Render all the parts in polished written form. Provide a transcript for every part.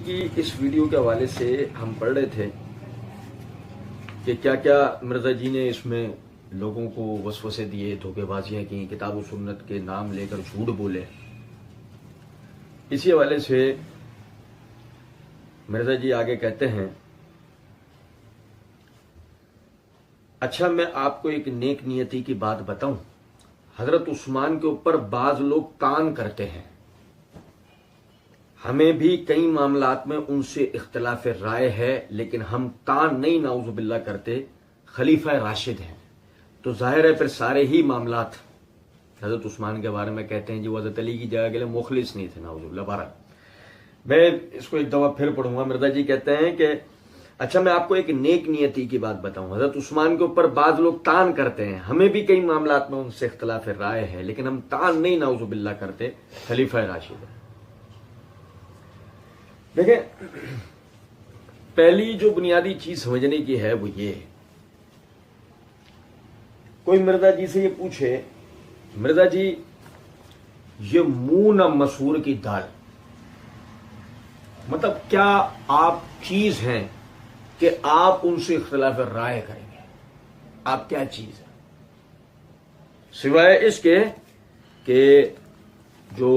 کی اس ویڈیو کے حوالے سے ہم پڑھ رہے تھے کہ کیا کیا مرزا جی نے اس میں لوگوں کو وسوسے دیے، دھوکے بازیاں کی، کتاب و سنت کے نام لے کر جھوٹ بولے۔ اسی حوالے سے مرزا جی آگے کہتے ہیں، اچھا میں آپ کو ایک نیک نیتی کی بات بتاؤں، حضرت عثمان کے اوپر بعض لوگ طعن کرتے ہیں، ہمیں بھی کئی معاملات میں ان سے اختلاف رائے ہے، لیکن ہم طعن نہیں نعوذ باللہ کرتے، خلیفہ راشد ہیں، تو ظاہر ہے پھر سارے ہی معاملات حضرت عثمان کے بارے میں کہتے ہیں جی وہ حضرت علی کی جگہ کے لیے مخلص نہیں تھے نعوذ باللہ۔ بارہ میں اس کو ایک دفعہ پھر پڑھوں گا۔ مرزا جی کہتے ہیں کہ اچھا میں آپ کو ایک نیک نیتی کی بات بتاؤں، حضرت عثمان کے اوپر بعض لوگ طعن کرتے ہیں، ہمیں بھی کئی معاملات میں ان سے اختلاف رائے ہے، لیکن ہم طعن نہیں نعوذ باللہ کرتے، خلیفہ راشد ہے۔ دیکھیں، پہلی جو بنیادی چیز سمجھنے کی ہے وہ یہ ہے، کوئی مرزا جی سے یہ پوچھے، مرزا جی یہ منہ نہ مسور کی دال، مطلب کیا آپ چیز ہیں کہ آپ ان سے اختلاف رائے کریں گے؟ آپ کیا چیز ہے سوائے اس کے کہ جو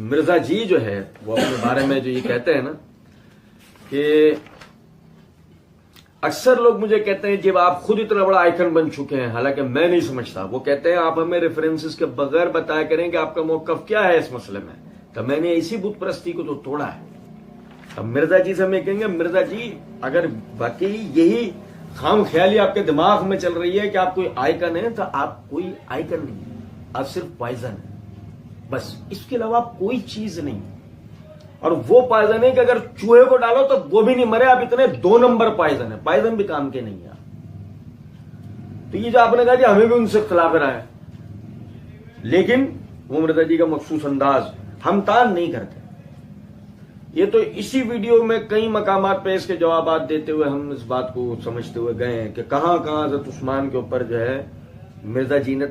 مرزا جی جو ہے وہ اپنے بارے میں جو یہ کہتے ہیں نا کہ اکثر لوگ مجھے کہتے ہیں جب آپ خود اتنا بڑا آئیکن بن چکے ہیں، حالانکہ میں نہیں سمجھتا، وہ کہتے ہیں آپ ہمیں ریفرنسز کے بغیر بتایا کریں کہ آپ کا موقف کیا ہے اس مسئلے میں، تو میں نے اسی بت پرستی کو تو توڑا ہے۔ اب مرزا جی سے ہمیں کہیں گے مرزا جی اگر واقعی یہی خام خیالی آپ کے دماغ میں چل رہی ہے کہ آپ کوئی آئیکن ہیں، تو آپ کوئی آئیکن نہیں ہے، آپ صرف پوائزن ہیں، بس اس کے علاوہ کوئی چیز نہیں۔ اور وہ پوائزن ہے کہ اگر چوہے کو ڈالو تو وہ بھی نہیں مرے، آپ اتنے 2 نمبر پوائزن ہیں، پوائزن بھی کام کے نہیں ہیں۔ تو یہ جو آپ نے کہا جی ہمیں بھی ان سے اختلاف رہا ہے، لیکن وہ مرزا جی کا مخصوص انداز، ہم طعن نہیں کرتے۔ یہ تو اسی ویڈیو میں کئی مقامات پہ اس کے جوابات دیتے ہوئے ہم اس بات کو سمجھتے ہوئے گئے ہیں کہ کہاں کہاں حضرت عثمان کے اوپر جو ہے مرزا جی نے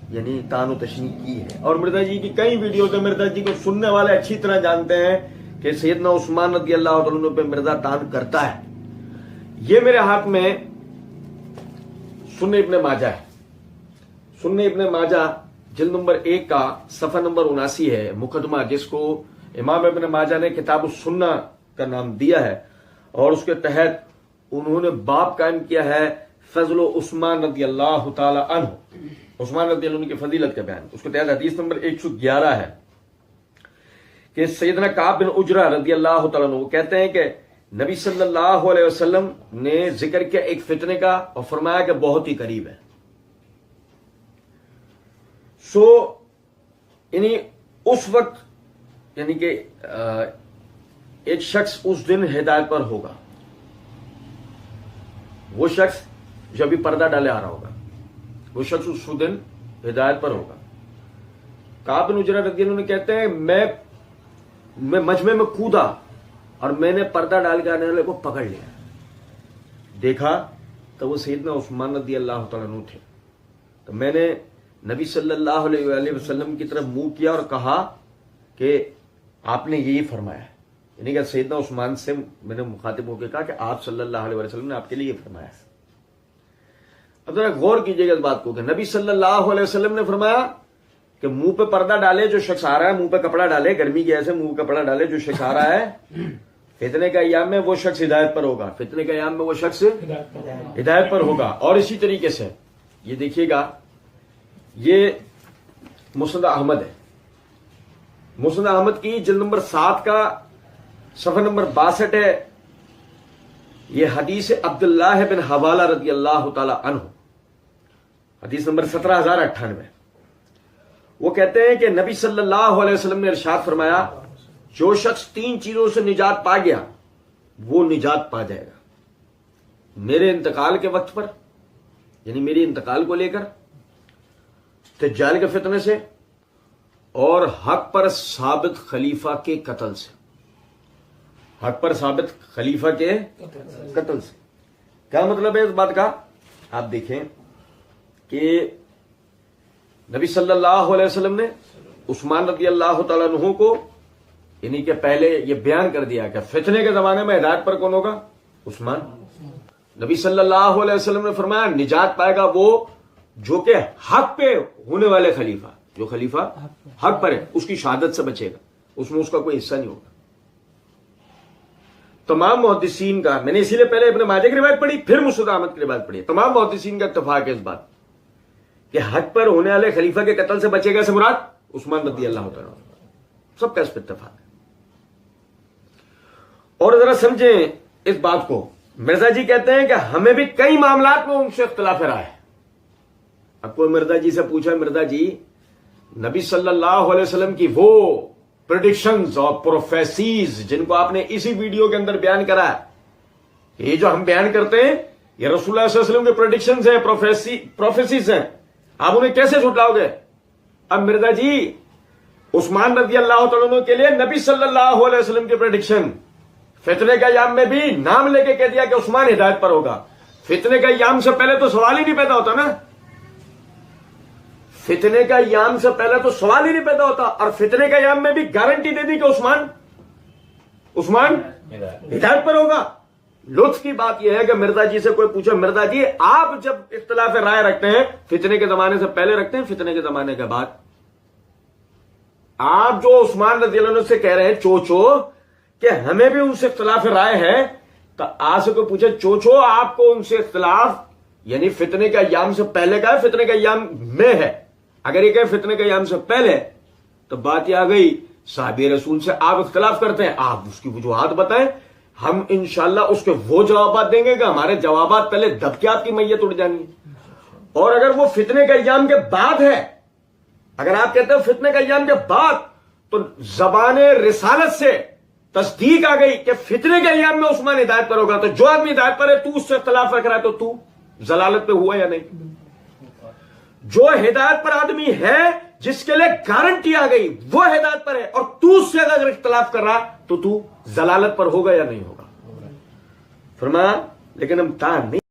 یعنی طعن و تشنیع کی ہے، اور مرزا جی کی کئی ویڈیوز ہیں، مرزا جی کو سننے والے اچھی طرح جانتے ہیں کہ سیدنا عثمان رضی اللہ عنہ پہ مرزا طعن کرتا ہے۔ یہ میرے ہاتھ میں سنن ابن ماجہ ہے، سنن ابن ماجہ جلد نمبر 1 کا صفحہ نمبر 79 ہے، مقدمہ جس کو امام ابن ماجہ نے کتاب السنہ کا نام دیا ہے، اور اس کے تحت انہوں نے باب قائم کیا ہے فضل عثمان رضی اللہ تعالی عنہ، عثمان رضی اللہ عنہ کی فضیلت کا بیان۔ اس کے تحت حدیث نمبر 111 ہے کہ سیدنا کعب بن عجرہ رضی اللہ تعالیٰ عنہ وہ کہتے ہیں کہ نبی صلی اللہ علیہ وسلم نے ذکر کیا ایک فتنے کا اور فرمایا کہ بہت ہی قریب ہے۔ یعنی اس وقت یعنی کہ ایک شخص اس دن ہدایت پر ہوگا، وہ شخص جو ابھی پردہ ڈالے آ رہا ہوگا، وہ شخص اس دن ہدایت پر ہوگا۔ کعب بن عجرہ رضی اللہ عنہ کہتے ہیں میں مجمع میں کودا اور میں نے پردہ ڈال کے آنے والے کو پکڑ لیا، دیکھا تو وہ سیدنا عثمان رضی اللہ تعالیٰ عنہ تھے، تو میں نے نبی صلی اللہ علیہ وآلہ وسلم کی طرف منہ کیا اور کہا کہ آپ نے یہی فرمایا ہے، یعنی کہ سیدنا عثمان سے میں نے مخاطب ہو کے کہا کہ آپ صلی اللہ علیہ وسلم نے آپ کے لیے یہ فرمایا ہے۔ اب ذرا غور کیجئے گا اس بات کو کہ نبی صلی اللہ علیہ وسلم نے فرمایا کہ منہ پہ پردہ ڈالے جو شخص آ رہا ہے، منہ پہ کپڑا ڈالے، گرمی کی ایسے منہ پہ کپڑا ڈالے جو شخص آ رہا ہے، فتنے کا ایام میں وہ شخص ہدایت پر ہوگا، فتنے کا ایام میں وہ شخص ہدایت پر ہوگا۔ اور اسی طریقے سے یہ دیکھیے گا، یہ مسند احمد ہے، مسند احمد کی جلد نمبر 7 کا صفحہ نمبر 62 ہے، یہ حدیث عبداللہ بن حوالہ رضی اللہ تعالی عنہ، حدیث نمبر 17098۔ وہ کہتے ہیں کہ نبی صلی اللہ علیہ وسلم نے ارشاد فرمایا جو شخص 3 چیزوں سے نجات پا گیا وہ نجات پا جائے گا، میرے انتقال کے وقت پر یعنی میری انتقال کو لے کر، دجال کے فتنے سے، اور حق پر ثابت خلیفہ کے قتل سے، حق پر ثابت خلیفہ کے قتل سے۔ کیا مطلب ہے اس بات کا؟ آپ دیکھیں کہ نبی صلی اللہ علیہ وسلم نے عثمان رضی اللہ تعالیٰ عنہ کو یعنی کہ پہلے یہ بیان کر دیا کہ فتنے کے زمانے میں ہدایت پر کون ہوگا؟ عثمان. نبی صلی اللہ علیہ وسلم نے فرمایا نجات پائے گا وہ جو کہ حق پہ ہونے والے خلیفہ، جو خلیفہ حق پر ہے اس کی شہادت سے بچے گا، اس میں اس کا کوئی حصہ نہیں ہوگا. تمام محدثین کا، میں نے اسی لیے پہلے ابن ماجہ کی روایت پڑھی پھر مسند احمد کی روایت پڑھی، تمام محدثین کا اتفاق ہے اس بات کہ حق پر ہونے والے خلیفہ کے قتل سے بچے گا سے مراد عثمان رضی اللہ تعالیٰ عنہ، سب کا اس پہ اتفاق ہے. اور ذرا سمجھیں اس بات کو، مرزا جی کہتے ہیں کہ ہمیں بھی کئی معاملات میں ان سے اختلاف رائے ہے. اب کوئی مرزا جی سے پوچھا مرزا جی نبی صلی اللہ علیہ وسلم کی وہ پریڈکشنز اور پروفیسیز جن کو آپ نے اسی ویڈیو کے اندر بیان کرا ہے، یہ جو ہم بیان کرتے ہیں یہ رسول اللہ صلی اللہ علیہ وسلم کے پریڈکشنز ہیں، پروفیسیز ہیں، آپ انہیں کیسے جھٹلاؤ گے؟ اب مرزا جی عثمان رضی اللہ تعالیٰ عنہ کے لیے نبی صلی اللہ علیہ وسلم کی پریڈکشن، فتنے کا ایام میں بھی نام لے کے کہہ دیا کہ عثمان ہدایت پر ہوگا. فتنے کا ایام سے پہلے تو سوال ہی نہیں پیدا ہوتا نا، فتنے کا ایام سے پہلے تو سوال ہی نہیں پیدا ہوتا، اور فتنے کا ایام میں بھی گارنٹی دے دی کہ عثمان ہدایت پر ہوگا. لطف کی بات یہ ہے کہ مرزا جی سے کوئی پوچھے مرزا جی آپ جب اختلاف رائے رکھتے ہیں فتنے کے زمانے سے پہلے رکھتے ہیں فتنے کے زمانے کے بعد؟ آپ جو عثمان رضی اللہ عنہ سے کہہ رہے ہیں چوچو کہ ہمیں بھی ان سے اختلاف رائے ہے، تو آپ سے کوئی پوچھے چوچو آپ کو ان سے اختلاف یعنی فتنے کا ایام سے پہلے کا ہے فتنے کا ایام میں ہے؟ اگر یہ کہ فتنے کا ایام سے پہلے تو بات یہ آ گئی صحابی رسول سے آپ اختلاف کرتے ہیں، آپ اس کی وجوہات بتائیں، ہم انشاءاللہ اس کے وہ جوابات دیں گے کہ ہمارے جوابات پہلے دب کے آپ کی میت اڑ جائیں گی. اور اگر وہ فتنے کا ایام کے بعد ہے، اگر آپ کہتے ہیں فتنے کا ایام کے بعد، تو زبان رسالت سے تصدیق آ گئی کہ فتنے کے ایام میں عثمان ہدایت پر ہوگا. تو جو آدمی ہدایت پر ہے تو اس سے اختلاف رکھ رہا ہے تو تو ضلالت پہ ہوا یا نہیں؟ جو ہدایت پر آدمی ہے جس کے لیے گارنٹی آ گئی وہ ہدایت پر ہے، اور تو اس سے اگر اختلاف کر رہا تو ضلالت پر ہوگا یا نہیں ہوگا؟ فرمایا لیکن ہم نہیں